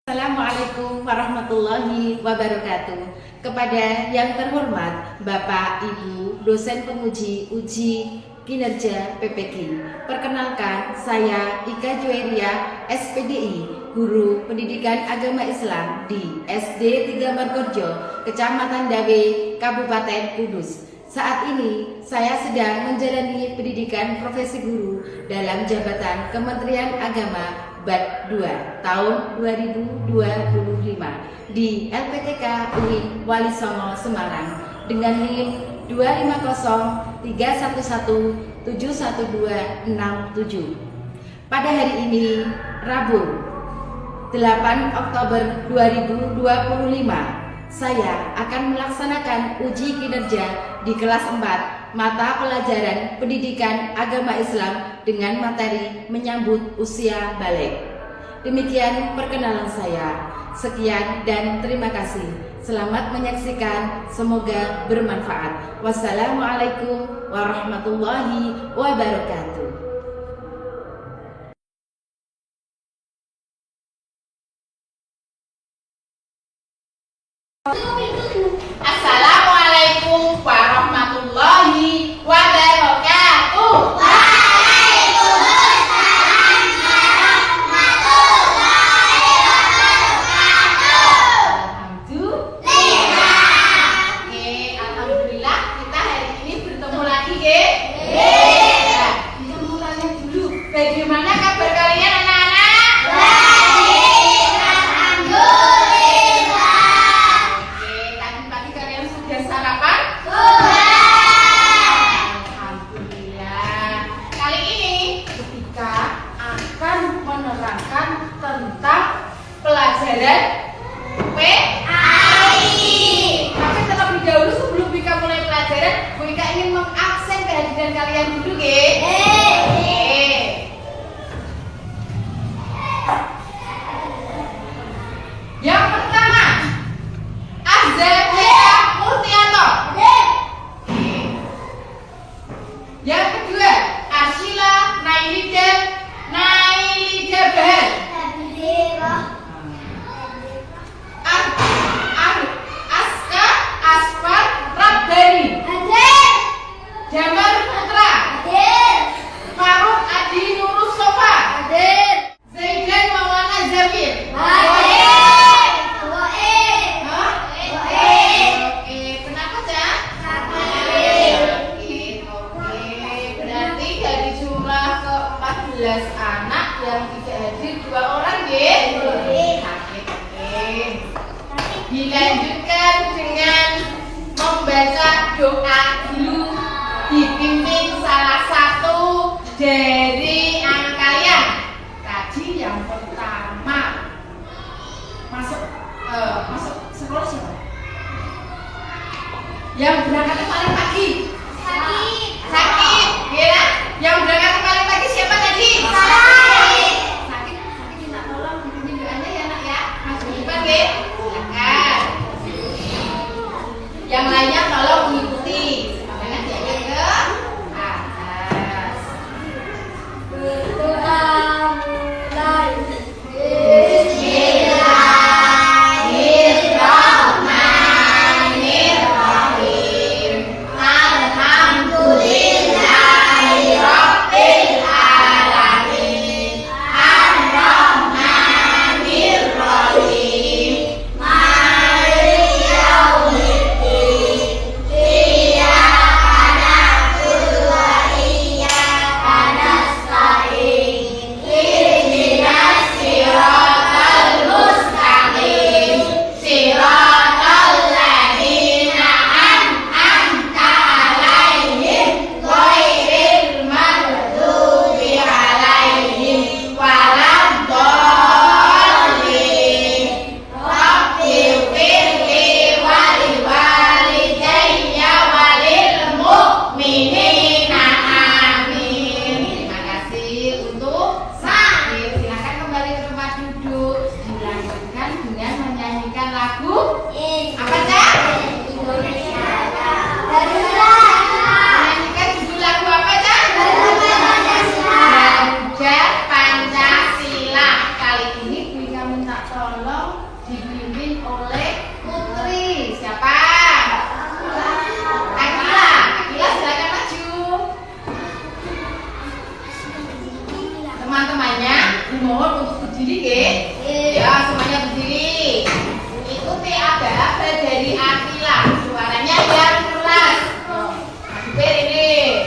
Assalamualaikum warahmatullahi wabarakatuh. Kepada yang terhormat Bapak Ibu dosen penguji uji kinerja PPG, perkenalkan saya Ika Jueria SPDI, Guru Pendidikan Agama Islam di SD 3 Margorejo, Kecamatan Dawe, Kabupaten Kudus. Saat ini saya sedang menjalani pendidikan profesi guru dalam jabatan Kementerian Agama BAD 2 tahun 2025 di LPTK UI Wali Songo Semarang dengan NIM 25031171267. Pada hari ini Rabu 8 Oktober 2025 saya akan melaksanakan uji kinerja di kelas 4 mata pelajaran pendidikan agama Islam dengan materi menyambut usia balik. Demikian perkenalan saya. Sekian dan terima kasih. Selamat menyaksikan, semoga bermanfaat. Wassalamualaikum warahmatullahi wabarakatuh. Assalamualaikum warahmatullahi wabarakatuh. Alhamdulillah kita hari ini bertemu lagi, Ge. Kita mau tanya dulu, bagaimana kabar kalian anak-anak? Sarapan? Alhamdulillah. Kali ini kita akan menerangkan tentang pelajaran PAI. Tapi terlebih dahulu sebelum Bika mulai pelajaran, Bika ingin mengabsen kehadiran kalian dulu, Ge. Yang pertama, Azabia Murtianto. Yang kedua, Arsila Nailida Bahar. Aska Asfar Rabbani. Jamar Putra. Faruk Adi Nurus Sofa. Zaidan Maulana Zafir. Anak yang tidak hadir 2 orang, dilanjutkan dengan membaca doa dulu, dipimpin salah satu dari anak kalian. Tadi yang pertama masuk sekolah siapa? Yang berangkat paling pagi. Sakit, ya? Yang berangkat paling pagi siapa tadi? Sakit minta tolong dipimpin doanya ya nak ya. Maju depan, Ge. Silakan. Yang lainnya tolong mengikuti. Tangan diangkat ke atas. Bismillahirrahmanirrahim. teman-temannya dimohon untuk berdiri, ke? Ya, semuanya berdiri. Ikuti aba-aba dari Akila. Suaranya yang keras. Hampir ini.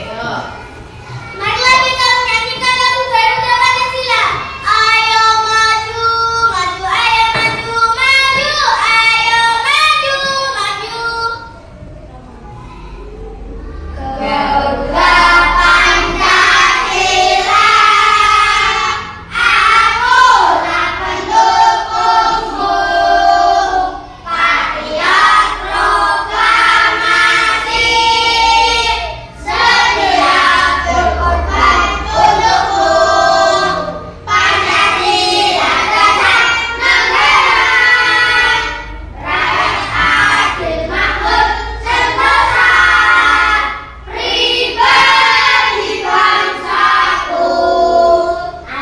Marilah kita menyanyikan lagu Garuda Pancasila. Ayo maju, maju, ayo maju, maju, ayo maju, maju. Garuda Pancasila, akulah pendukungmu. Patriot proklamasi, sedia berkorban untukmu. Pancasila dasar negara, rakyat adil makmur sentosa, pribadi bangsaku.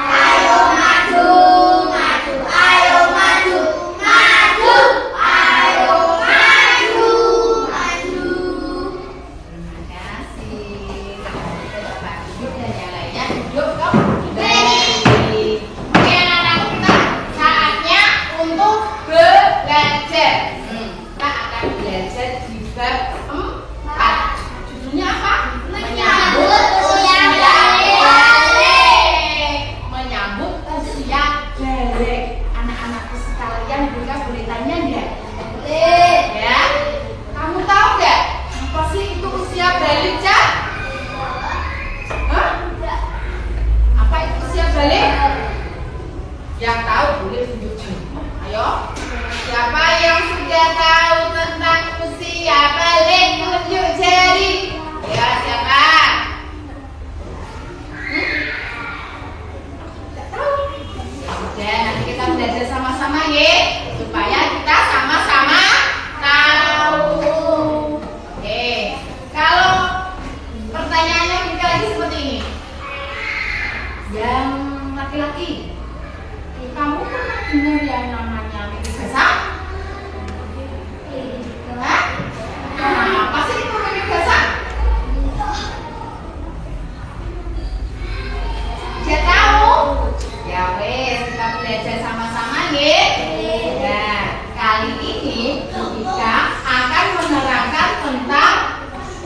Ayo maju, maju, ayo maju, maju, ayo maju, maju. Terima kasih. Bapak Ibu dan yang lainnya duduk kok. Oke anak-anakku, kita saatnya untuk belajar. Kita akan belajar di bab 4. Judulnya apa? Menyambut usia balik. Menyambut usia balik. Anak-anakku sekalian, Bunda boleh tanya enggak? Ya, kamu tahu nggak apa sih itu usia balik, Cak? Hah? Apa itu usia balik? Yang tahu boleh tunjuk jari. Ayo, siapa yang sudah tahu tentang usia balik? Tunjuk jari. Ya, siapa? Tidak tahu. Udah, nanti kita belajar sama-sama ya, supaya kita sama-sama tahu. Oke, kalau pertanyaannya kita lagi seperti ini. Yang laki-laki, kamu pernah dengar yang namanya mimpi basah? Hah? Apa sih itu mimpi basah? Dia tahu? Ya wes, kita belajar sama-sama ya. Nah, kali ini kita akan menerangkan tentang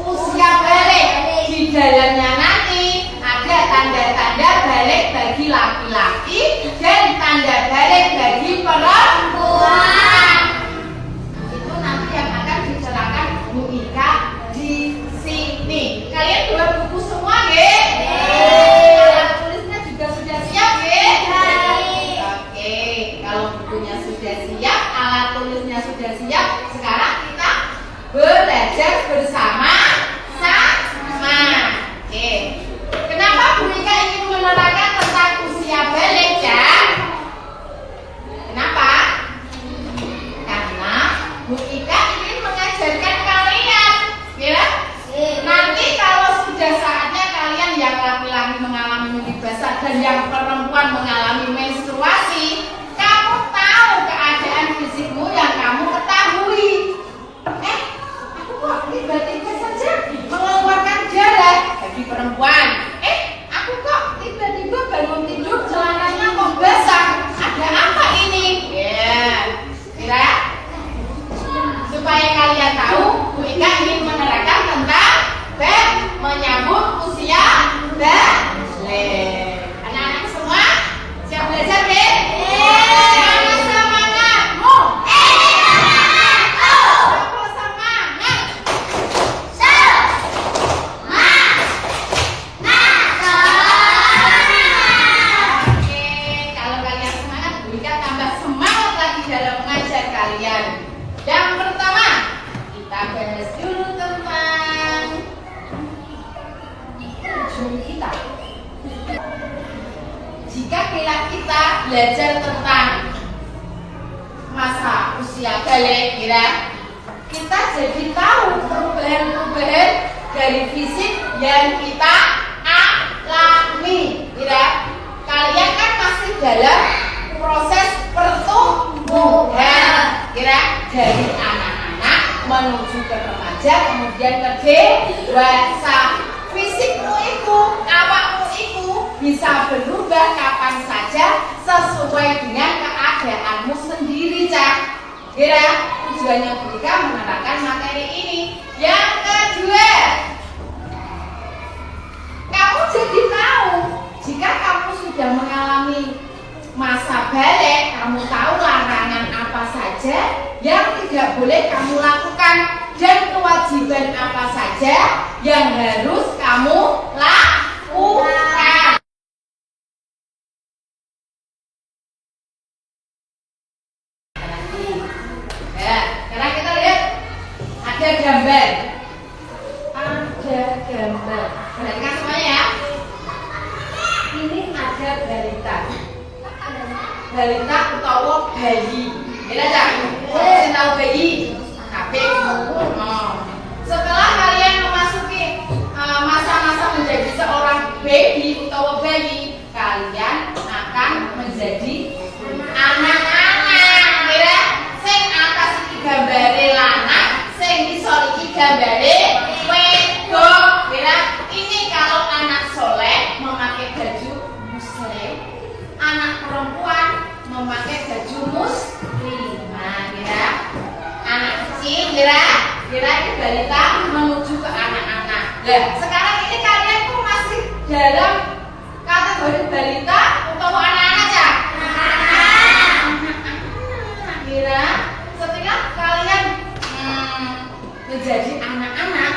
usia balik. Di dalamnya nanti ada tanda-tanda balik bagi laki-laki dan tanda balik bagi perempuan. Itu nanti yang akan dijelaskan Bu Ika di sini. Kalian buat buku semua ya? Alat tulisnya juga sudah siap ya? Oke, kalau bukunya sudah siap, alat tulisnya sudah siap, sekarang kita belajar bersama-sama. Oke, kenapa Bu Ika ingin menerangkan tentang usia balik ya? Kenapa? Karena Bu Ika ingin mengajarkan kalian, ya? Nanti kalau sudah saatnya kalian yang laki-laki mengalami mimpi basah dan yang perempuan mengalami menstruasi, kamu tahu keadaan fisikmu yang kamu ketahui. Aku kok tiba-tiba saja mengeluarkan darah bagi perempuan. Aku kok tiba-tiba bangun tidur celananya kok basah. Ada apa ini? Ya, kira supaya kalian tahu, Bu Ika ingin menerangkan tentang menyambut usia balik. Anak-anak semua siap belajar, Dek? Semangatmu. Semangat. Oke, kalau kalian semangat, Bu Ika tambah semangat lagi dalam mengajar kalian. Yang pertama, kita bahas dulu tentang ujung kita. Jika kita belajar tentang masa usia balik, kita jadi tahu perubahan-perubahan dari fisik yang kita alami. Kalian kan masih dalam proses pertumbuhan, dari anak-anak menuju ke remaja, kemudian ke dewasa. Fisikmu itu, awakmu itu bisa berubah sesuai dengan keadaanmu sendiri, Cak. Kira tujuannya Bika menerangkan materi ini. Yang kedua, kamu jadi tahu jika kamu sudah mengalami masa balik, kamu tahu larangan apa saja yang tidak boleh kamu lakukan dan kewajiban apa saja yang harus kamu lakukan. Ya, sekarang kita lihat ada gambar. Ada gambar. Perhatikan semuanya ya. Ini ada balita. Balita utawa bayi. Ini aja. Saya tahu bayi. Kabeh. Setelah kalian memasuki masa-masa menjadi seorang baby utawa bayi, kalian akan menjadi anak-anak. Kira sing atas iki gambare lanang, sing ngisor iki gambare wedok. Kira ini kalau anak soleh memakai baju muslim, anak perempuan memakai baju muslimah. Kira anak kecil, kira ini balita menuju ke anak-anak. Nah, sekarang ini kalian tuh masih dalam kategori balita atau anak-anak ya? Anak-anak. Kira setelah kalian menjadi anak-anak,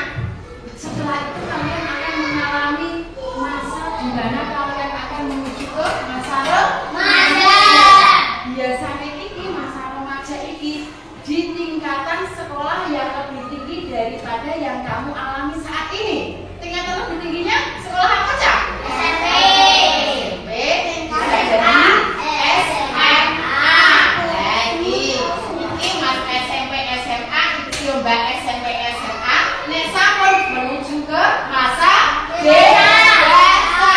setelah itu kalian akan mengalami masa di mana kalian akan menuju ke masa remaja. Biasanya ini masa remaja ini di tingkatan sekolah yang lebih tinggi daripada yang kamu alami saat ini. Tingkatan lebih tingginya sekolah apa, Cak? SMP. SMP. Bisa jadi SMA. Lagi. Ini Mas SMP SMA, itu Mbak SMP SMA. Nek sampun menuju ke masa dewasa.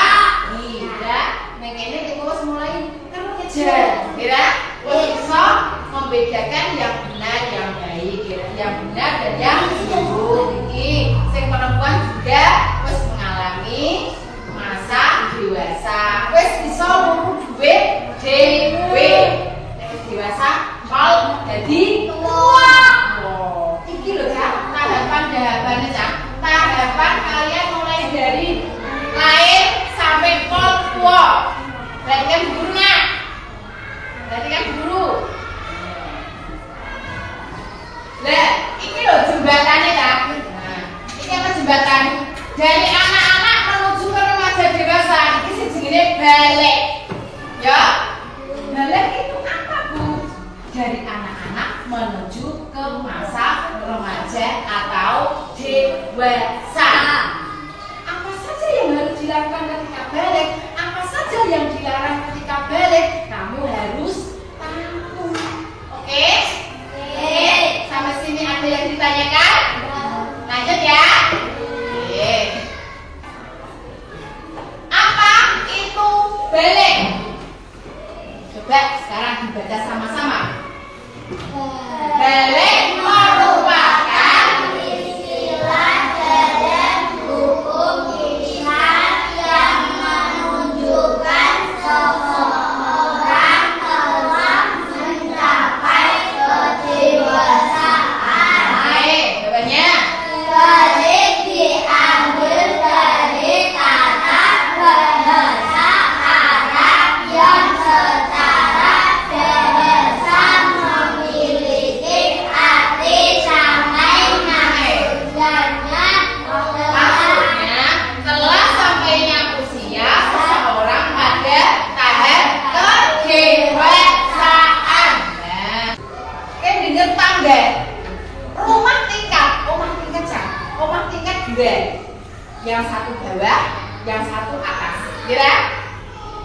Tidak. Nek ini kita harus mulai kerja. Kira bisa membedakan yang benar, yang baik, yang benar dan yang buruk. Ini sing perempuan juga harus mengalami masa dewasa. Wes bisa ngomong duit dhewe. Nek dewasa mal jadi tua. Oh, iki lho, Cak, tahapan-tahapannya, Cak. Tahapan kalian mulai dari lahir sampai pol tua. Berarti kan guru nak. Berarti kan guru. Lah, ini loh jembatannya, Kak. Nah, ini apa jembatan? Dari anak-anak menuju ke remaja dewasa. Ini sejenenge balik. Ya. Balik itu apa, Bu? Dari anak-anak menuju ke masa remaja atau dewasa. Apa saja yang harus dilakukan ketika balik? Apa saja yang dilarang ketika balik? Kamu harus tahu. Oke? Sampai sini ada yang ditanyakan? Lanjut ya. Oke. Apa itu balik? Coba sekarang dibaca sama-sama. Balik merupakan Istilah dalam hukum Islam yang menunjukkan seseorang telah mencapai kedewasaan. Baik, jawabannya. Balik diambil dari kata bahasa Arab yang secara bahasa memiliki arti sampai maksudnya Maksudnya, telah sampainya usia seseorang pada tahap kedewasaan. Nah, kan dengar tangga. Rumah tingkat, Cak. Rumah tingkat dua. Yang satu bawah, yang satu atas. Kira?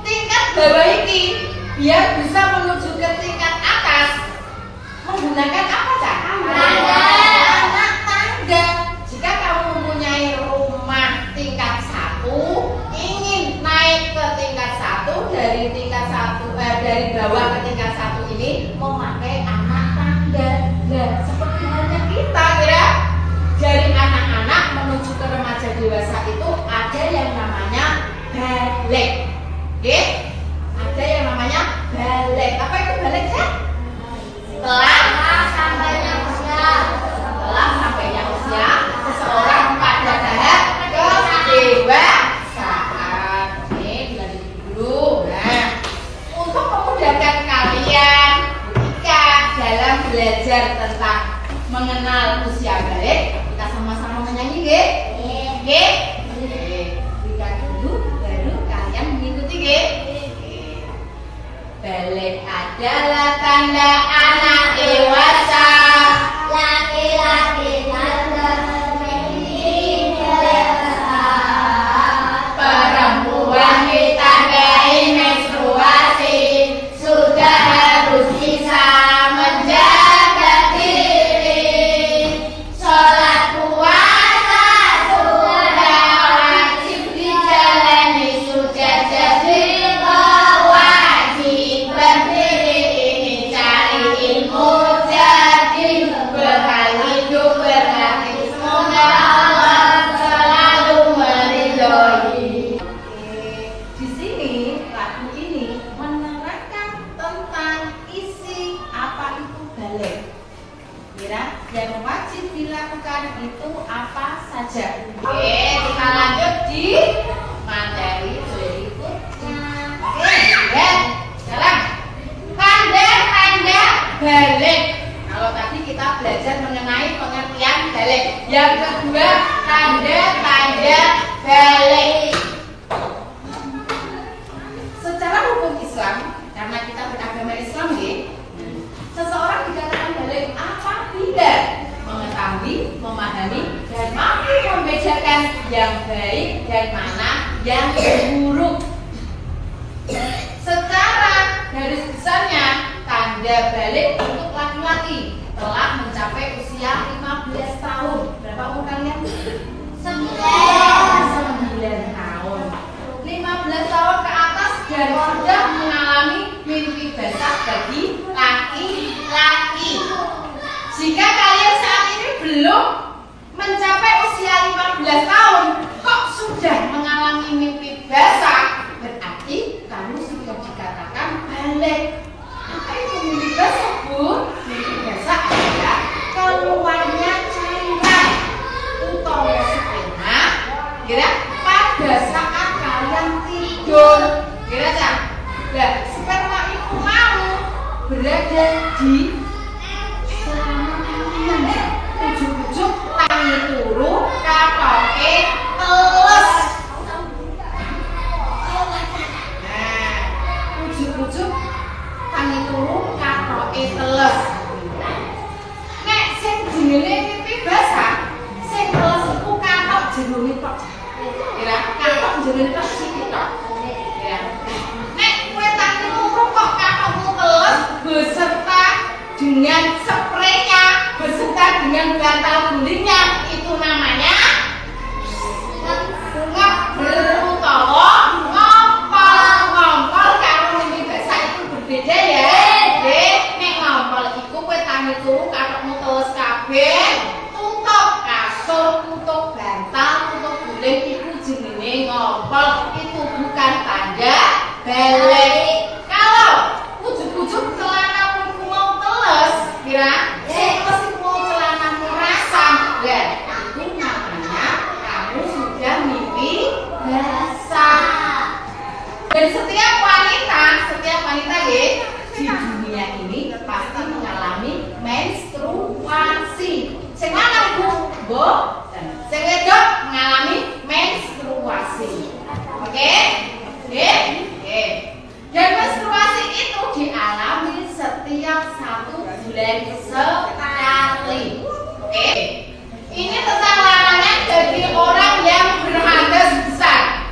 Tingkat bawah ini biar bisa menuju ke tingkat atas menggunakan apa, Cak? Anak tangga. Jika kamu mempunyai rumah tingkat 1, ingin naik ke tingkat 1 dari tingkat 1 dari bawah ke tingkat 1 ini memakai anak tangga. Nah, seperti halnya kita, kira dari anak-anak menuju ke remaja dewasa itu ada yang namanya balik. Oke? Ada yang namanya balik. belajar tentang mengenal usia balik, kita sama-sama menyanyi, nggih? Nggih? Kita dulu baru kalian mengikuti, nggih? Balik adalah tanda anak dewasa. Laki-laki tanda Perempuan ditandai menstruasi, sudah harus bisa menjaga diri. Sholat puasa sudah wajib dijalani, sudah jadi wajib berdiri. Ini cari ilmu jadi bekal hidup berarti semoga Allah selalu meridhoi. Di sini lagu ini menerangkan tentang isi apa itu balik. Kira yang wajib dilakukan itu apa saja? Oke, kita lanjut di materi berikutnya. Oke, lihat sekarang tanda-tanda balik. Kalau tadi kita belajar mengenai pengertian balik. Yang kedua, tanda-tanda balik. Secara hukum Islam, karena kita beragama Islam, seseorang dikatakan balik apabila mengetahui, memahami, dan mampu membedakan yang baik dan mana yang buruk. Secara garis besarnya, tanda balik untuk laki-laki telah mencapai usia 15 tahun. Berapa umur kalian? 9 tahun. 15 tahun ke atas dan sudah mengalami mimpi basah bagi laki-laki. Jika kalian saat ini belum mencapai usia 15 tahun, kok sudah mengalami mimpi basah, berarti kamu sudah dikatakan balik. Apa itu mimpi basah, Bu? Mimpi basah adalah keluarnya cairan utawa sperma, kira pada saat kalian tidur, kira cak. Nah, sperma itu mau berada di selama kalian ujuk-ujuk tangi turu katoke teles. Nah, ujuk-ujuk tangi turu katoke teles. Nek sing jenenge mimpi basah, sing teles iku katok jenenge tok. Kira katok jenenge tok sithik tok. Ya. Nek kowe tangi turu kok katokmu teles beserta dengan spraynya, beserta dengan bantal gulingnya, itu namanya ngeber utawa ngompol. Ngompol karo mimpi basah itu berbeda ya. Nek ngompol iku kowe tangi turu katokmu teles kabeh, tutup kasur, tutup bantal, tutup guling, iku jenenge ngompol. Itu bukan tanda balik. Kalau ujuk-ujuk celana mau teles, kira teles itu mau celanamu rasam, dan itu namanya kamu sudah mimpi basah. Dan setiap wanita ya, di dunia ini pasti mengalami menstruasi. Sing lanang Bu, sing wedok mengalami menstruasi. Oke? Dan menstruasi itu dialami setiap 1 bulan sekali. Oke? Ini tentang larangan bagi orang yang berhadas besar.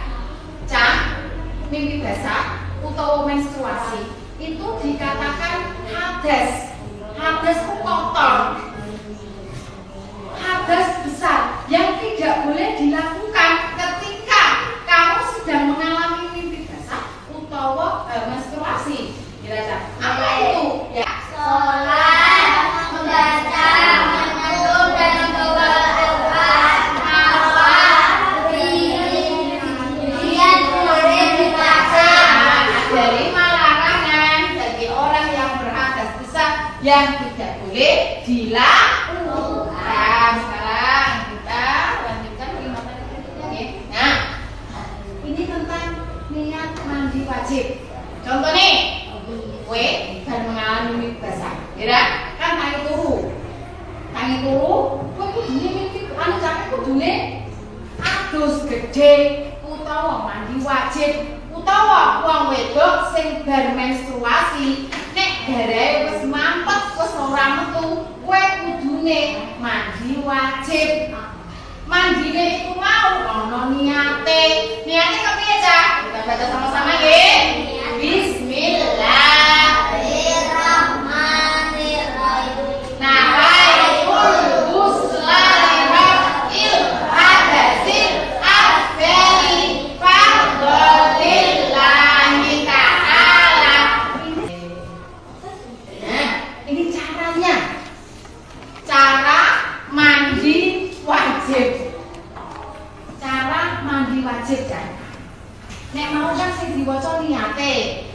Mimpi basah atau menstruasi itu dikatakan hadas. Hadas itu kotor. Hadas besar yang tidak boleh dilakukan ketika kamu sedang mengalami mimpi basah utawa menstruasi. Kira-kira apa itu? Ya, Sholat, membaca, menenun dan membawa Al-Quran, nafas, dirian boleh dibaca. Ada 5 larangan bagi orang yang berhadas besar yang tidak boleh dilakukan. Sekarang kita lanjutkan di materi berikutnya. Nah, ini tentang niat mandi wajib. Contoh nih, kue dan mengalami mimpi basah, kan tangi turu. gedhe utawa mandi wajib utawa wong wedok sing bar menstruasi nek garae wis mampet wis ora metu kowe kudune mandi wajib. Mandine iku mau ana niate. Niate kepiye, Cak? Kita baca sama-sama nggih. Bismillahirrahmanirrahim. Nawaitul ghusla liraf'il hadasil asghari fardholillahi ta'ala. Nah, ini caranya. Cara mandi wajib. Cara mandi wajib kan. Nek mau kan sing diwaca niate.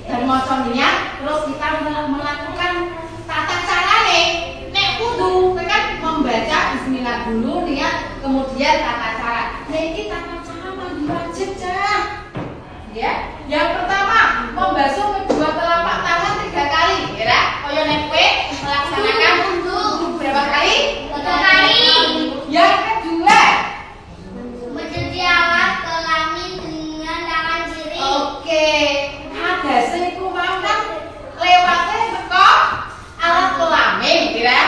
Dan maca niat terus kita melakukan tata carane. Nek wudu kan membaca bismillah dulu niat kemudian tata cara. Nah iki tata cara mandi wajib, Cak. Ya. Yang pertama, membasuh kedua telapak tangan 3 kali, ya. Kaya nek kowe melaksanakan wudu berapa kali? 1 kali. Yang kedua, Mencuci alat kelamin dengan tangan kiri. oke, hadase iku mau kan lewate teko alat kelamin, kira.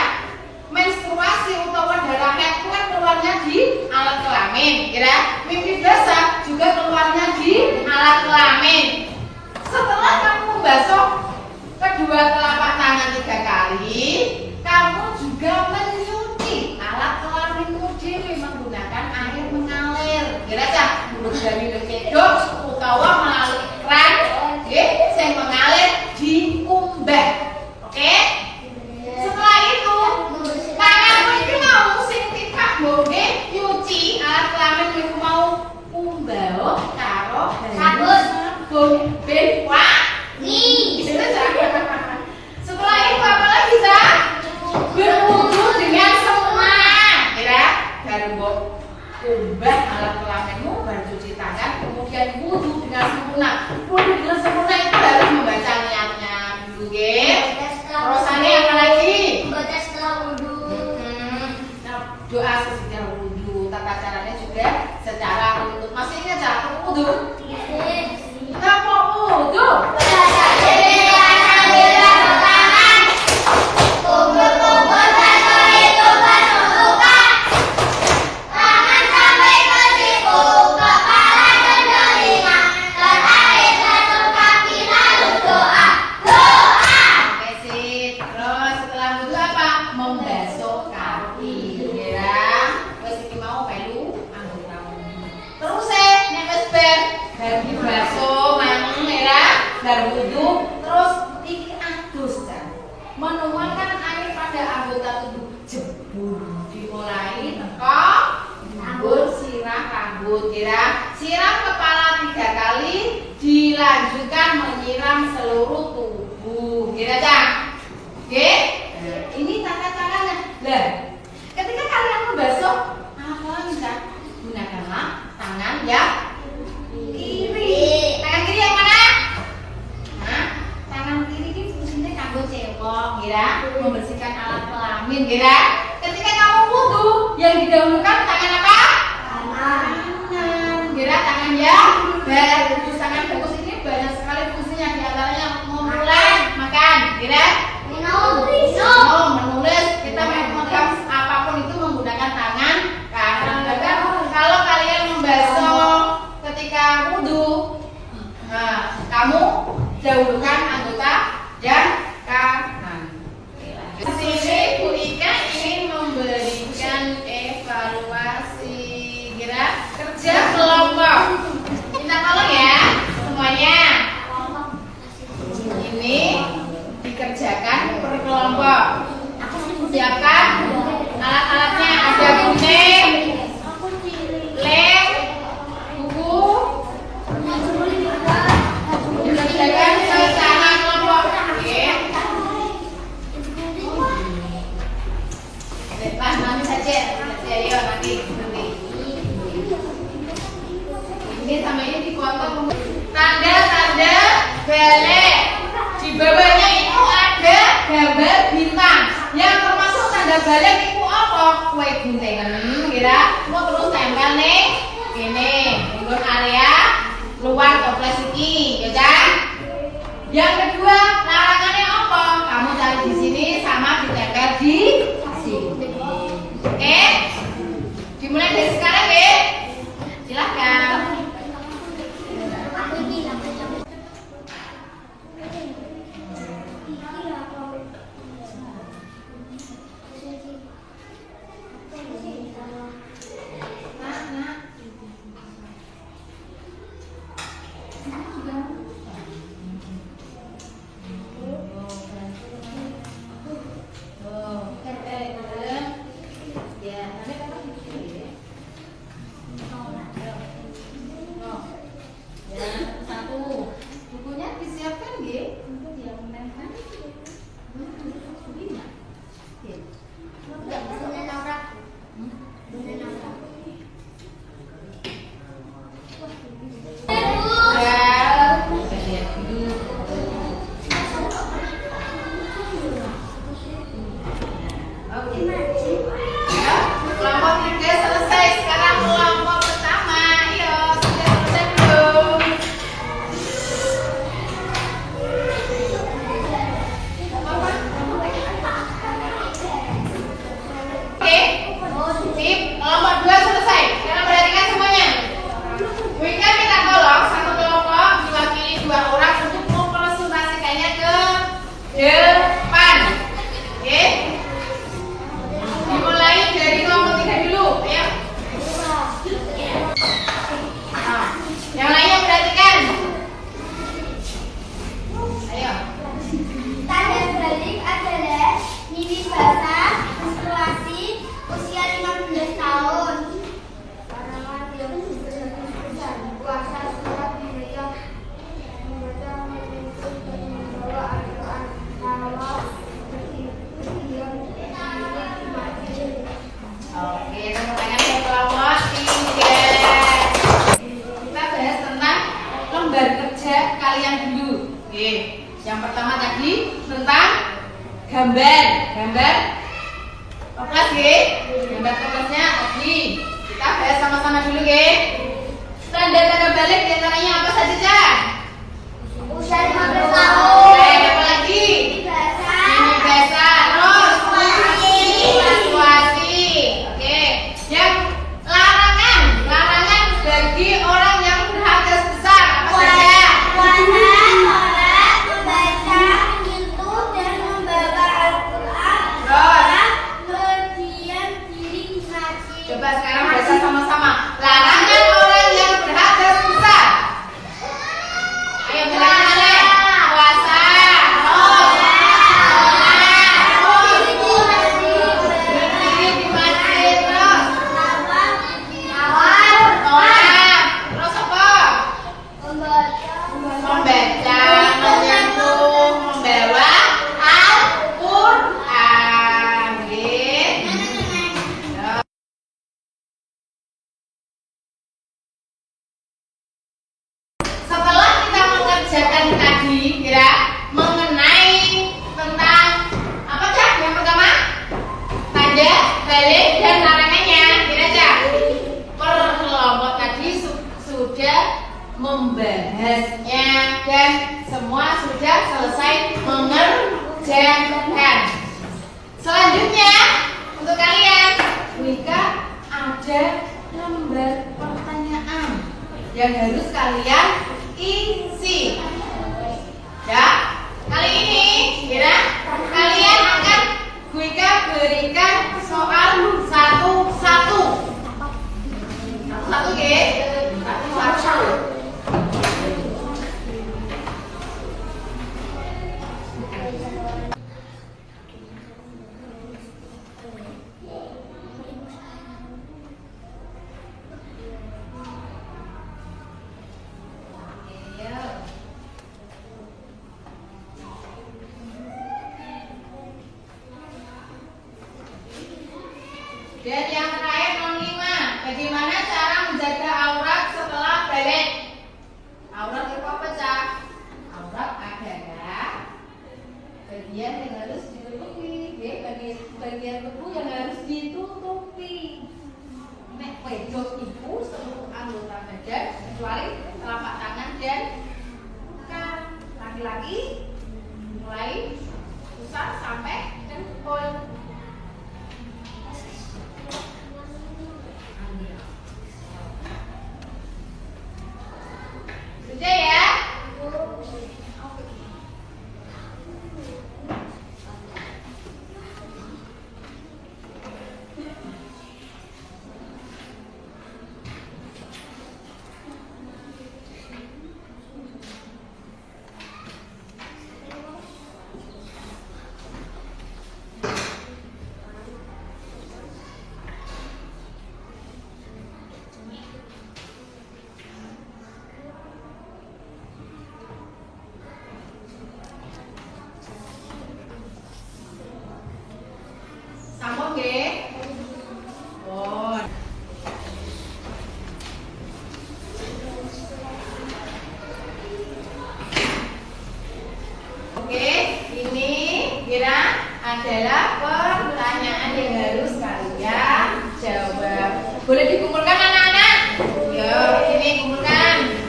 Menstruasi utawa darah haid itu kan keluarnya di alat kelamin, kira. Mimpi basah juga keluarnya di alat kelamin. Setelah kamu membasuh kedua telapak tangan 3 kali, kamu juga menyuci alat kelaminmu dewe menggunakan air mengalir. Kira Cak, mulus dari cedok utawa melalui keran, nggih, sing mengalir dikumbah. Oke? Setelah itu, tanganmu iki mau sing tikak mbok nyuci alat kelamin iku mau kumbah karo sabun ben wangi. Setelah itu apa lagi, Cak? Berwudu dengan sempurna. Kira baru mbok kumbah alat kelaminmu, baru cuci tangan, kemudian wudu dengan sempurna. Wudu dengan sempurna itu harus membaca niatnya dulu, nggih. Terusane apa lagi? Baca setelah wudu. Nah, doa sesudah wudu, tata caranya juga secara runtut. Masih ingat cara wudu? Apa wudu? Oke sip. Terus setelah wudu apa? Membasuh kaki. Kira wis iki mau melu anggotamu. Terus nek wis bar dibasuh maneng ya, bar wudu, terus iki adus kan. Menuangkan air pada anggota tubuh jebur. Dimulai teko jebur sirah rambut, kira. Siram kepala 3 kali, dilanjutkan menyiram seluruh tubuh. Kira Cak? Oke? Nah, ini tata caranya. Lah, ketika kalian membasuh alat kelamin, Cak, gunakanlah tangan yang kiri. Tangan kiri yang mana? Nah, tangan kiri ini fungsinya kanggo cewek, kira, membersihkan alat kelamin, kira. Ketika kamu wudu, yang didahulukan tangan apa? Tangan, kira, tangan yang bagus. Tangan bagus ini banyak sekali fungsinya, diantaranya memulai makan, kira. Minum. Menulis, kita memegang apapun itu menggunakan tangan kanan. Bahkan kalau kalian membasuh ketika wudu, nah, kamu dahulukan anggota yang kanan. Di sini Bu Ika ingin memberikan evaluasi, kira kerja kelompok. Minta tolong ya semuanya. Ini dikerjakan per kelompok. Siapkan alat-alatnya, ada gunting, lem, buku. Dikerjakan secara kelompok. Oke. Lepas nanti saja. Ayo nanti. Ini sama ini dipotong. Tanda-tanda balik. Di bawahnya itu ada gambar bintang. Yang termasuk tanda balik itu apa? Kue gunting. Kira mau terus tempel nih. Ini ini, ya kan? Yang kedua, larangannya apa? Kamu cari di sini sama ditempel di sini. Oke? Dimulai dari sekarang ya. Silahkan. Kelompok 3 selesai. Sekarang kelompok pertama. Ayo, sudah selesai belum? Oke, sip. Kelompok 2 selesai. Sekarang perhatikan semuanya. Wika minta tolong satu kelompok diwakili 2 orang untuk mempresentasikannya ke depan. Oke. Dimulai dari kelompok 3 dulu. Ayo. Nah, yang lainnya perhatikan. Ayo. Tanda balik adalah mimpi basah, menstruasi, usia 15 tahun. Puasa surat dibaca, membaca, menuntut, dan membawa Al-Quran, salawat, berdiam, Oke, tepuk tangan untuk kelompok 3. Kita bahas tentang lembar kerja kalian dulu. Oke, yang pertama tadi tentang gambar. Gambar toples ya. Gambar toplesnya tadi kita bahas sama-sama dulu ya. Tanda-tanda balik diantaranya apa saja, Cak? usia 15 tahun. Apa lagi? Mimpi basah, Ini biasa, terus menstruasi. Oke, yang larangan bagi orang yang berhadas besar apa saja? puasa, sholat, membaca, menyentuh, dan membawa Al-Quran, Terus? berdiam diri di masjid. Coba sekarang baca sama-sama. Larangan orang yang berhadas besar. Ayo belajar. Puasa, terus berdiri di masjid, terus sholat, terus apa? Membaca, menyentuh, membawa Al-Quran. Setelah kita mengerjakan tadi, kira mengenai tentang apa, Cak? Yang pertama, tanda balik dan larangannya, kira, Cak? Per kelompok tadi sudah membahasnya dan semua sudah selesai mengerjakan. Selanjutnya untuk kalian, Wika ada lembar pertanyaan yang harus kalian isi. Ya, kali ini kira kalian akan Wika berikan soal satu-satu. Satu-satu, oke? Satu-satu. Dan yang terakhir 05, bagaimana cara menjaga aurat setelah balik? Aurat itu apa, Cak? Aurat adalah bagian yang harus ditutupi, bagian tubuh yang harus ditutupi. Nek wedok itu seluruh anggota badan kecuali telapak tangan dan laki-laki mulai pusat sampai dengkul. Sudah ya? Sambung nggih. Pun. Oke, ini kira adalah pertanyaan yang harus kalian jawab. Boleh dikumpulkan anak-anak? Yuk, ini kumpulkan.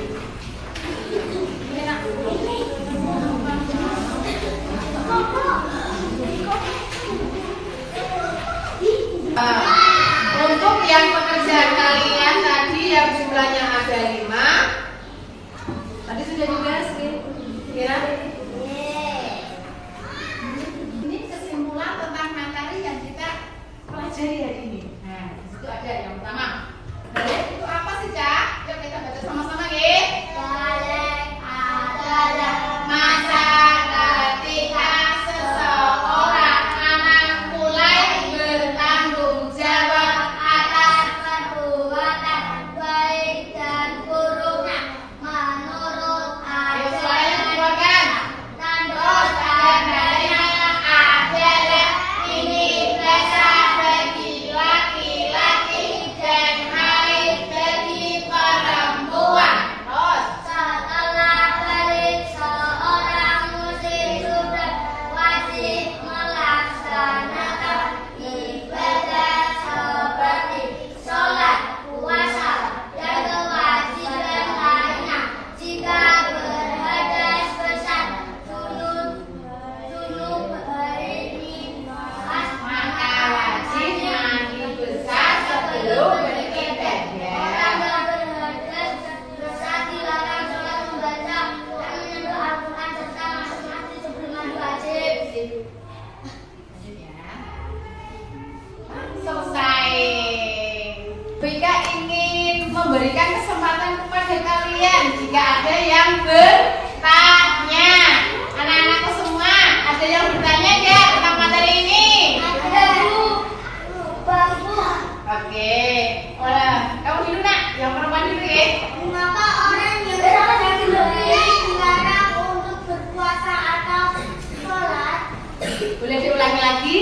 Untuk yang pekerjaan kalian tadi yang jumlahnya ada 5, tadi sudah dibahas kira? Ini kesimpulan tentang materi yang kita pelajari hari ini. Nah, di situ ada yang pertama. Balik itu apa sih, Cak? Yuk kita baca sama-sama nggih. Balik adalah Masa ketika seseorang anak mulai bertanggung jawab atas perbuatan baik dan buruknya menurut Ayo suaranya ajaran dikeluarkan. Terus tandanya adalah ini dasar bagi laki-laki dan haid bagi perempuan. Terus Setelah balik seorang muslim sudah wajib melaksanakan ibadah seperti sholat, puasa, dan kewajiban lainnya. Jika berhadas besar, junub hari ini maka wajib mandi besar sebelum beribadah. Orang yang berhadas besar dilarang sholat, membaca dan menyentuh Al-Quran serta masing-masing sebelum mandi wajib. Selesai. Bika ingin memberikan kesempatan kepada kalian jika ada yang bertanya. Anak-anakku semua, ada yang bertanya nggak tentang materi ini? Ada Bu, Bangku. Oke. Olah, kamu dulu nak, yang perempuan dulu ya. Mengapa orang yang sedang dilarang untuk berpuasa atau sholat? Boleh diulangi lagi?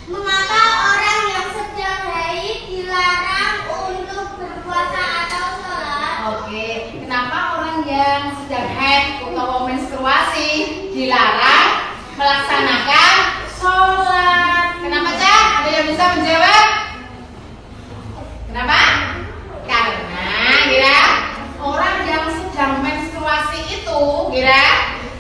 Mengapa orang yang sedang haid dilarang untuk berpuasa atau sholat? Oke. Kenapa orang yang sedang haid atau menstruasi dilarang melaksanakan sholat? Kenapa, Cak? Ada yang bisa menjawab? Kenapa? Karena kira orang yang sedang menstruasi itu kira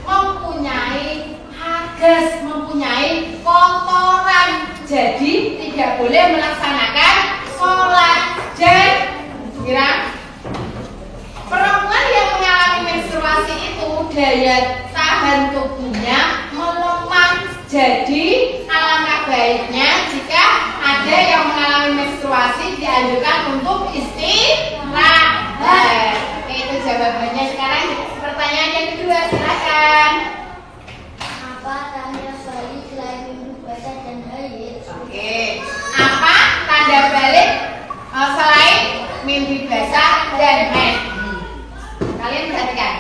mempunyai hadas, mempunyai kotoran, jadi tidak boleh melaksanakan sholat. Dan kira perempuan yang mengalami menstruasi itu daya tahan tubuhnya melemah. Jadi alangkah baiknya jika ada yang mengalami menstruasi dianjurkan untuk istirahat. Itu jawabannya. Sekarang pertanyaan yang kedua, silakan. Apa tanda balik selain minggu basah dan haid? Oke. Apa tanda balik selain mimpi basah dan haid? Kalian perhatikan.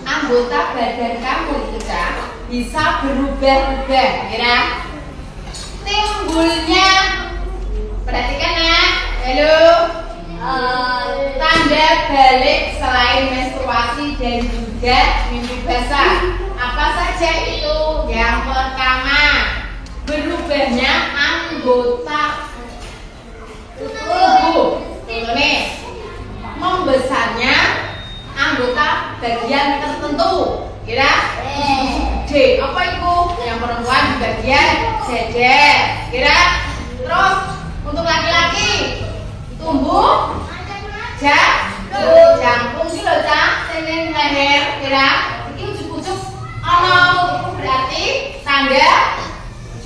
Anggota badan kamu itu, Cak, bisa berubah-ubah, kira. Timbulnya, perhatikan ya. Halo. Tanda balik selain menstruasi dan juga mimpi basah. Apa saja itu? Yang pertama, berubahnya anggota tubuh. Ini membesarnya anggota anggota bagian tertentu. Kira D. Apa itu? Yang perempuan di bagian dada. Kira. Terus untuk laki-laki tumbuh jangkung iki lho, Cak. Sing ning leher. Kira. Iki ujuk-ujuk ana berarti tanda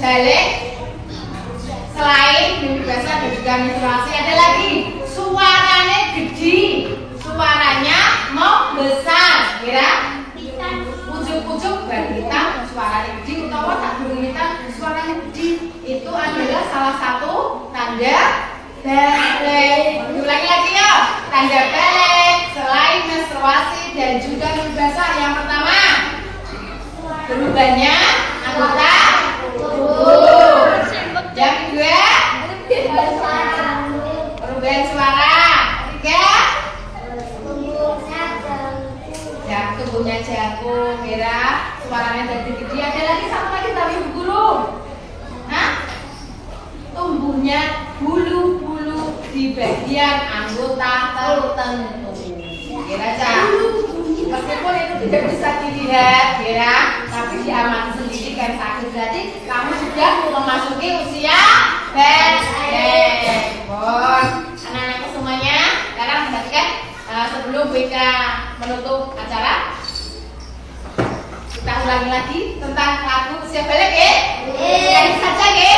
balik. Selain mimpi basah dan juga menstruasi, ada lagi suaranya gede, suaranya membesar. Kira ujuk-ujuk balita suaranya gede utawa tak durung hitam suaranya gede, itu adalah salah satu tanda balik. Ulangi lagi ya, tanda balik selain menstruasi dan juga mimpi basah. Yang pertama, berubahnya anggota tubuh. Yang kedua, perubahan suara. Ketiga, tumbuhnya jagung. Kira suaranya jadi gede. Ada lagi satu lagi tapi guru. Tumbuhnya bulu-bulu di bagian anggota tertentu. Kira Cak. Meskipun itu tidak bisa dilihat, Kira, tapi diamati sendiri kan sakit. Berarti kamu sudah memasuki usia balik. Bon, anak-anakku semuanya, sekarang perhatikan sebelum BK menutup acara, kita ulangi lagi tentang lagu usia balik ya. Sekali saja ya.